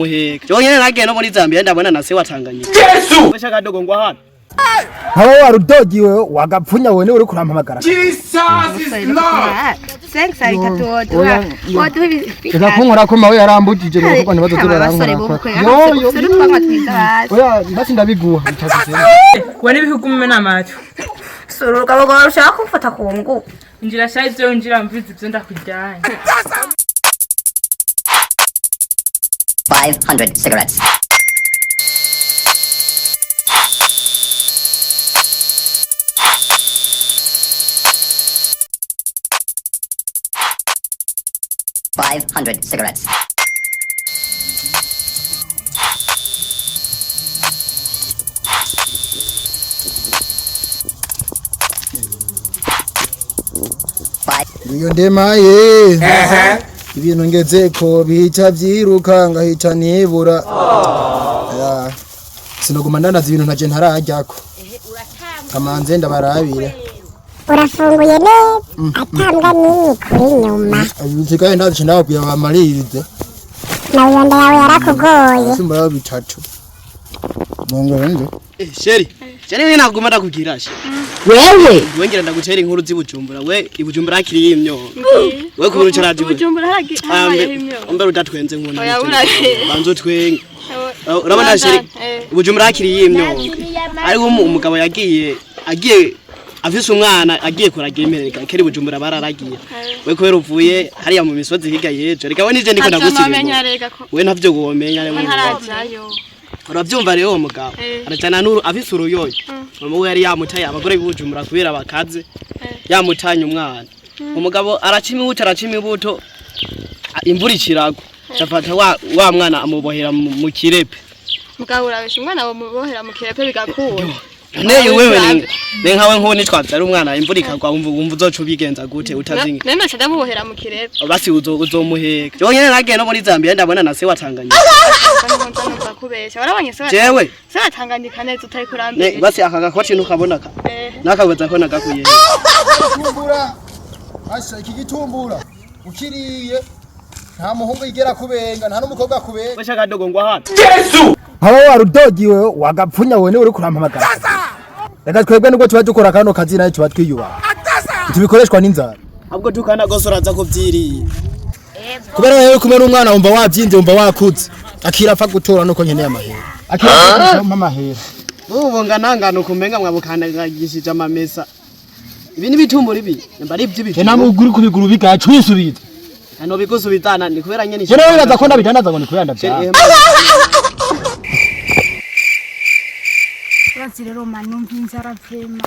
Muheka. Jonyene nagenda muri Zambia ndabona nase watanganyika. Yesu. Wesha kadogo ngwa hano. Hawa warudogi wewe wagapfunya wewe uri kurampamagara. Jesus is Lord. Thanks ari katoto. Watu hivi. Ndakunkora ko mawe yarambujije no kuko ntibazo turarangura. Yo. Oya basi ndabiguha bitazise. Wani bihugu mumena macho. Suru kabogo ushaka kufata kungu. Njira shaje njira mvizi byo ndakujyanye. 500 cigarettes. $500 cigarettes. Iyo ndemaye. Ibintu ngezeko bica vyiruka ngahica nibura. Ya. Sinoguma ndanaza ibintu ntaje ntarajyako. Kamanze ndabarabira. Urafunguye neza atambwa nini kuri nyuma. Abizikaye ndaje nawe kuyabamaririze. Nawe nda yawe yarakugoye. Simba bitatu. Bongo nje. Sheri. Sheri wewe naguma ndakugirashe. Wewe Wengera ndagutera inkuru z'ibujumbura we ibujumbura hakiri imyo. We kubura cyaraje. Bujumbura habaye imyo. Ombe rutatwenze nkuna. Oya urake. Banzo twenge. Urabona Sheri ibujumbura hakiri imyo. Ari umugabo yagiye afise umwana agiye kuragira imereka keri bujumbura bararagiye. We kubera uvuye hariya mu misozi higa yejo. Reka we nije ndiko ndagusirira. We ntavyo gomenya we. Uravyumva rero mugabo arajana nuru afise uruyoyo mama we yari yamutaye abagore bibujumbura kubera bakaze yamutanye umwana umugabo aracima ibuto imvura ikirago cafata wa mwana amubohera mu kirepe mugabo urabesha umwana wo mubohera mu kirepe bigakura Neye wewe ni nkawe nkoni twavyara umwana imvura ikagwa wumva uzoca ubigenza gute utazinga Nene cyada mubohera mu kirepe basi uzomuheka Jonyene nagenda muri Zambia ndabona nase watanganyika kubesha warabanye se jewe se watanganyika neza utari kurambira basi akagakoti ntukabonaka nakabaza ko nagakuye Tumbura. Asha iki gitumbura. Ukiriye nta muhungu igera kubenga nta numukobwa kubenga. Wesha kadogo ngwa hano. Yesu. Hawa warudogi wewe wagapfunya wewe uri kurampamagara. Reka twebwe nubwo tuba dukora kano kazi nayo tuba twiyuba. Tubikoreshwa n'inzara. Ahubwo tukana gosoraza ko vyiri. Kubera wewe kumera umwana wumva wavyinze wumva wakuze. Akira apfa gutora nuko nkeneye amahera. Akira amahera. Ubu nganangano kumenga mwabukandagishije amamesa. Ibi nibitumbura ibi. Mbari iby'ibiti. Kena muguri kubiguru bigacwisubiza. Ano bigusubitana ni kubera nyene. Jene wewe baza konda bidandaza ngo ni kubera ndabya. Rero manumva inzara vrema.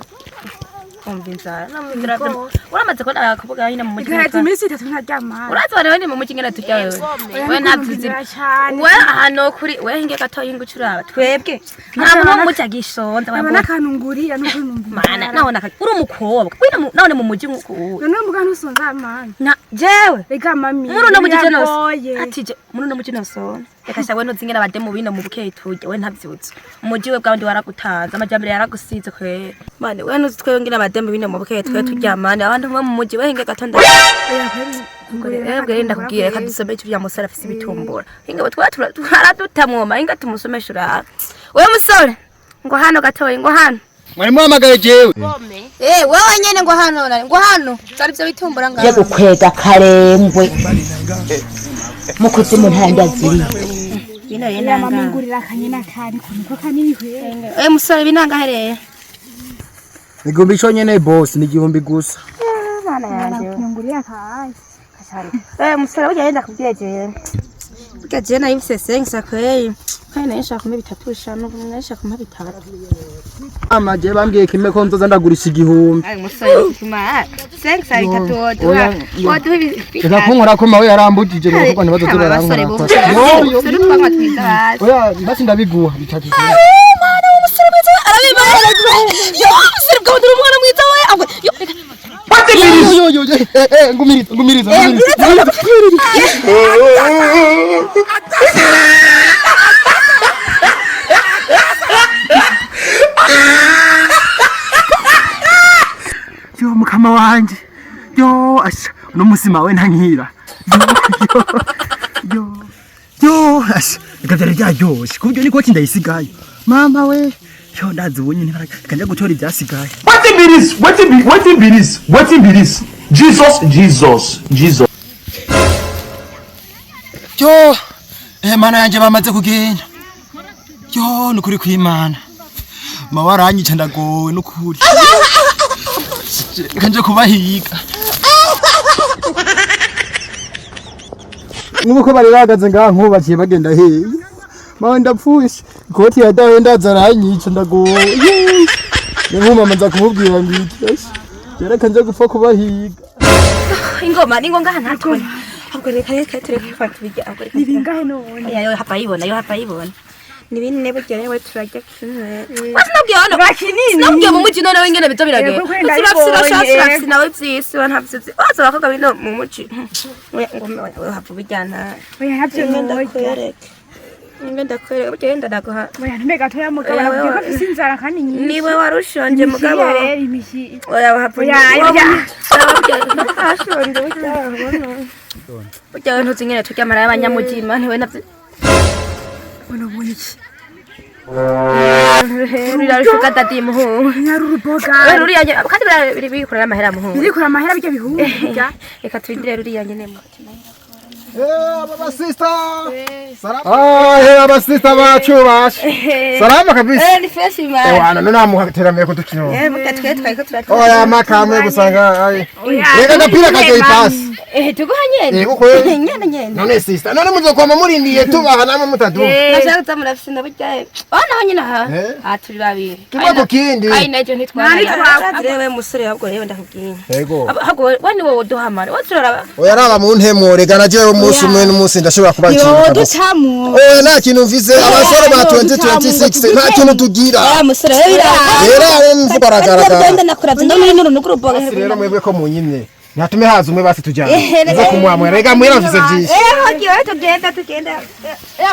umvinzara namubwira ko uramaze ko akavuga hino mu mujyi Gati misi itatu ntaryama. Uratwara wewe mu mujyi ngene tujya wewe nabyizi we hano kuri we hinge gato yingucuraba twebwe nta muntu mu mujyi agisonza babona kanungurira no kunumva mana nabona uri umukobwa wina none mu mujyi nkuko none mugana usonza amana na jewe ega mami muri no mujyi nose atije muri no mujyi nose ekasha we no zingena bademu bino mu bukeyi tujye we ntavyutse umujyi we bwandi waragutanza amajambere yaragusize kwe mane we no twebwe ngena bademu bino mu bukeyi twe turyamane abantu mu mujyi we hinge gato Ebwe ndakubwiye ka dusome cyo musara afise ibitumbura. Inga twaradutamwoma inga tumusomeshura. Wewe musore ngo hano gatoye ngo hano. Mwari muhamagaye jewe. Wewe nyene ngo hano nani ngo hano. Zari byo bitumbura ngaho. Je gukwega karembwe. Mukuzimu ntanda ziri. Bino yena mamingurira kanyena kari kuniko kanini hwe. Musore binanga hereye. Igombi cyo nyene boss ni gihumbi gusa. Bana yanje. Kungurira kai. Musore ujya yenda kubyeje. Gaje na imse sensa kweli. Kana yesha kuma bitatusha no yesha kuma bitatu. Amaje bambwiye kime ko nzoza ndagurisha igihumbi. Ai musore kuma sensa bitatu. Wadu Eka kunkora ko mawe yarambujije no kuko ntibazo turarangura. Yo suru twanga twiza. Oya basi ndabiguha bitatu. Mwana umusore mwiza arabimara. Yo umusore bwabudura umwana mwiza we ahwe. Yo ngumiriza. Yo mukama wanje. Yo asha no musima we ntankira. Yo asha Ikavyara ryaryoshe kubyo niko ndayisigaye mama we cyo ndazi ubunye kanja gutora ibyasigaye What be this? Jesus. cyo mana yanje bamaze kugenda cyo nukuri kwimana mawaranyica ndagowe nukuri kanje kubahiga nuko bari bagaze ngaha nkubakiye bagenda hehe mawe ndapfushe ikoti ya dawe ndaza ranyica ndagowe mama nza kumubwira ngiki yara kanje gupfa kubahiga ingoma ningo ngaha natwe ahubwo reka tureke fata bijya ahubwo reka Nibingahe none? yo hapa ibona ni binne bugere we turajya kinwe wasinabwiye hano sinabwiye mu muji none wengene bizo birage sirafsi nawe byisi wantavyizi waza bakaga bino mu muji ngome hapa bijyana Oya navyo noye. ngenda kwere ugenda ndaguha Oya mbega toya mugabo nabwiye ko afise inzara kandi nyinshi. niwe warushonje mugabo rero imishi. oya hapa Oya ashonje ujya ntuzingene tujya mara y'abanyamujima ntiwe navyo Ono boniki. Rurarushuka dati muhungu Nyaruruboga. ruriyange kandi biri bikorera amahera muhungu Birikura amahera bijya bihunga. reka twindire ruriyange nemo baba sister baba sister bacu bashe salama kabisa ni fresh man wana none muhateramiye ko dukino mukatwe twayiko turatwa oya makamwe gusanga reka gapira kaje ipasi tuguhanye uko nyene none sister none muzokoma murindiye tubaha namwe mutadu nashaka tamurafise ndabujya ona nyine ha turi babiri tuba ku kindi ai naje ntitwara rewe musore ahubwo rewe ndakubwiye yego ahubwo wani wowe duhamara waturara oya raba mu ntemo rega naje umunsi umwe n'umunsi ndashobora kuba Yo ducamu. oya nta kintu mvise abasore ba 2026 nta kintu tugira musore rero rero mvuga aragaragara ndenda nakuravye ndo muri nuno grupo rero mwebwe ko munyine ntatume haza umwe basi tujyana nza kumwamwe rega mwera mvise byinshi hogiye tugenda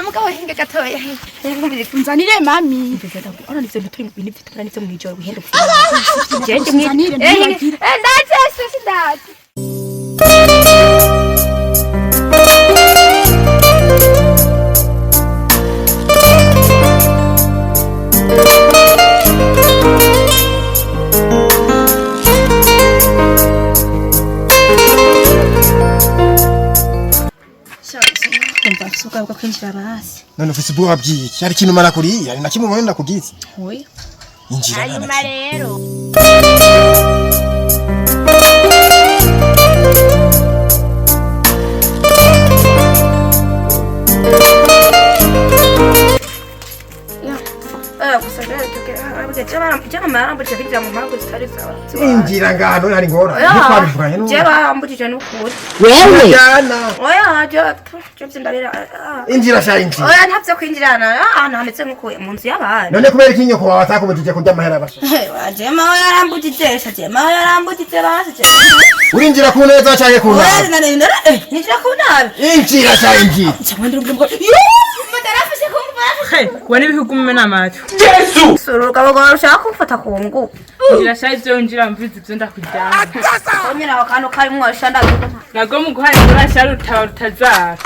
mugabo hinga gatoya Nzanire mami. ona nivyo turi ibintu bitana nivyo mwijoro bihenda Nzanire ndaje sindati Suka uko kwinjira basi. none ufise ubwoba bwiki hari ikintu mara kuri hari na kimwe mwene ndakugize Oya. injira Hanyuma rero. injira ngano hari ngora ntikwabivuganye n'ubu Wewe injira sha injira oya ntavyo kwinjirana ahantu hameze nko mu nzu y'abantu none kubera iki nyoko wawe atakubujije kurya amahera basha jema yarambujije jema yarambujije basi urinjira ku neza cyane ku nabi ninjira ku nabi injira sha injira mutarafise kumva wani bihugu mumena amacho suruka bagora ushaka kumfata ku ngufu ngira shaje njira mvizi ivyo ndakujyana onyera akantu karimwo shanda nago mu guhana urashara utazara